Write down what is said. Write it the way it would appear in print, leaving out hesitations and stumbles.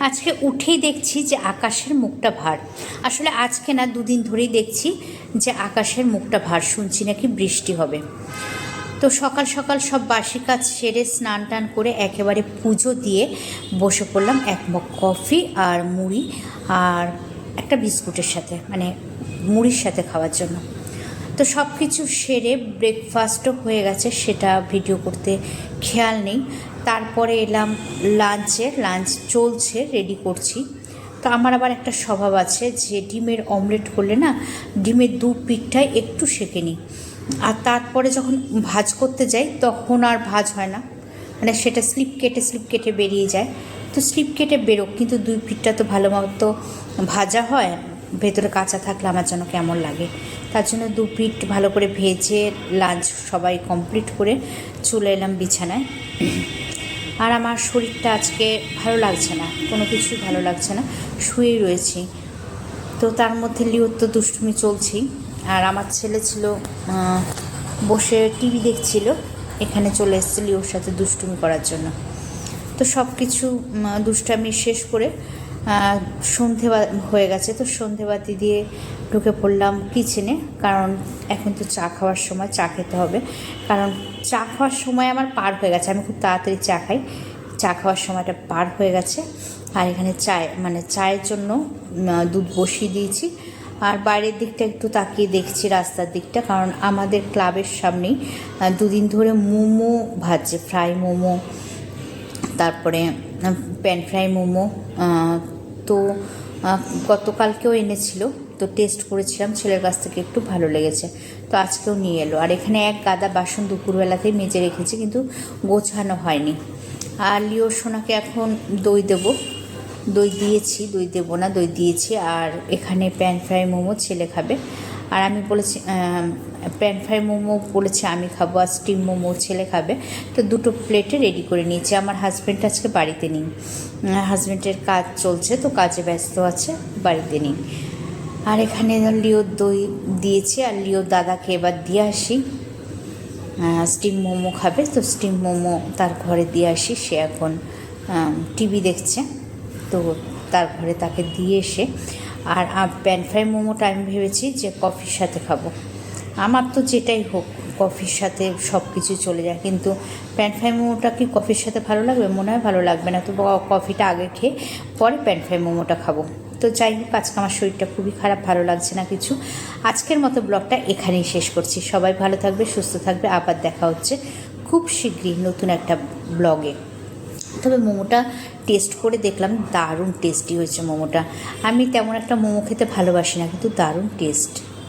আজকে উঠেই দেখছি যে আকাশের মুখটা ভার। আসলে আজকে না, দুদিন ধরেই দেখছি যে আকাশের মুখটা ভার, শুনছি নাকি বৃষ্টি হবে। তো সকাল সকাল সব বাসি কাজ সেরে স্নান টান করে একেবারে পুজো দিয়ে বসে পড়লাম এক মগ কফি আর মুড়ি আর একটা বিস্কুটের সাথে, মানে মুড়ির সাথে খাওয়ার জন্য। তো সব কিছু সেরে ব্রেকফাস্টও হয়ে গেছে, সেটা ভিডিও করতে খেয়াল নেই। তারপরে এলাম লাঞ্চ চলছে, রেডি করছি। তো আমার আবার একটা স্বভাব আছে যে ডিমের অমলেট করলে না, ডিমের দু পিঠটাই একটু সেঁকে নিই, আর তারপরে যখন ভাজ করতে যাই তখন আর ভাজ হয় না, মানে সেটা স্লিপ কেটে বেরিয়ে যায়। তো স্লিপ কেটে বেরোক, কিন্তু দুই পিঠটা তো ভালো মতো ভাজা হয়, ভেতরে কাঁচা থাকলে আমার যেন কেমন লাগে। তার জন্য দু পিঠ ভালো করে ভেজে লাঞ্চ সবাই কমপ্লিট করে চলে এলাম বিছানায়। আর আমার শরীরটা আজকে ভালো লাগছে না, কোনো কিছুই ভালো লাগছে না, শুয়েই রয়েছি। তো তার মধ্যে লিওর তো দুষ্টুমি চলছেই, আর আমার ছেলে ছিল বসে টিভি দেখছিল, এখানে চলে এসেছে লিওর সাথে দুষ্টুমি করার জন্য। তো সব কিছু দুষ্টামি শেষ করে সন্ধে হয়ে গেছে। তো সন্ধেবাতি দিয়ে ঢুকে পড়লাম কিচেনে, কারণ এখন তো চা খাওয়ার সময়, চা খেতে হবে। কারণ চা খাওয়ার সময় আমার পার হয়ে গেছে, আমি খুব তাড়াতাড়ি চা খাই, চা খাওয়ার সময়টা পার হয়ে গেছে। আর এখানে চায়ের জন্য দুধ বসিয়ে দিয়েছি। আর বাইরের দিকটা একটু তাকিয়ে দেখছি, রাস্তার দিকটা, কারণ আমাদের ক্লাবের সামনেই দুদিন ধরে মোমো ভাজছে, ফ্রাই মোমো, তারপরে প্যান ফ্রাই মোমো। তো গতকালকেও এনেছিল, তো টেস্ট করেছিলাম, ছেলের কাছ থেকে একটু ভালো লেগেছে, তো আজকেও নিয়ে এলো। আর এখানে এক গাদা বাসন দুপুরবেলাতেই মেজে রেখেছি, কিন্তু গোছানো হয়নি। আর লিওর সোনাকে এখন দই দেবো, দই দিয়েছি। আর এখানে প্যান ফ্রাই মোমো ছেলে খাবে, আর আমি বলেছি প্যান ফ্রাই মোমো বলেছে আমি খাবো, আর স্টিম মোমো ছেলে খাবে। তো দুটো প্লেটে রেডি করে নিয়েছি। আমার হাজব্যান্ড আজকে বাড়িতে নেই, হাজব্যান্ডের কাজ চলছে, তো কাজে ব্যস্ত আছে, বাড়িতে নেই। আর এখানে লিওর দই দিয়েছি, আর লিওর দাদাকে এবার দিয়ে আসি, স্টিম মোমো খাবে, তো স্টিম মোমো তার ঘরে দিয়ে আসি। সে এখন টিভি দেখছে, তো তার ঘরে তাকে দিয়ে এসে, আর প্যান ফ্রাই মোমোটা আমি ভেবেছি যে কফির সাথে খাবো। আমার তো যেটাই হোক কফির সাথে সব কিছু চলে যায়, কিন্তু প্যান ফ্রাই মোমোটা কি কফির সাথে ভালো লাগবে? মনে হয় ভালো লাগবে না। তো কফিটা আগে খেয়ে পরে প্যান ফ্রাই মোমোটা খাবো। তো যাই হোক, আজকে আমার শরীরটা খুবই খারাপ, ভালো লাগছে না কিছু। আজকের মতো ব্লগটা এখানেই শেষ করছি। সবাই ভালো থাকবে, সুস্থ থাকবে, আবার দেখা হচ্ছে খুব শীঘ্রই নতুন একটা ব্লগে। তবে মোমোটা টেস্ট করে দেখলাম, দারুণ টেস্টি হয়েছে মোমোটা। আমি তেমন একটা মোমো খেতে ভালোবাসি না, কিন্তু দারুণ টেস্ট।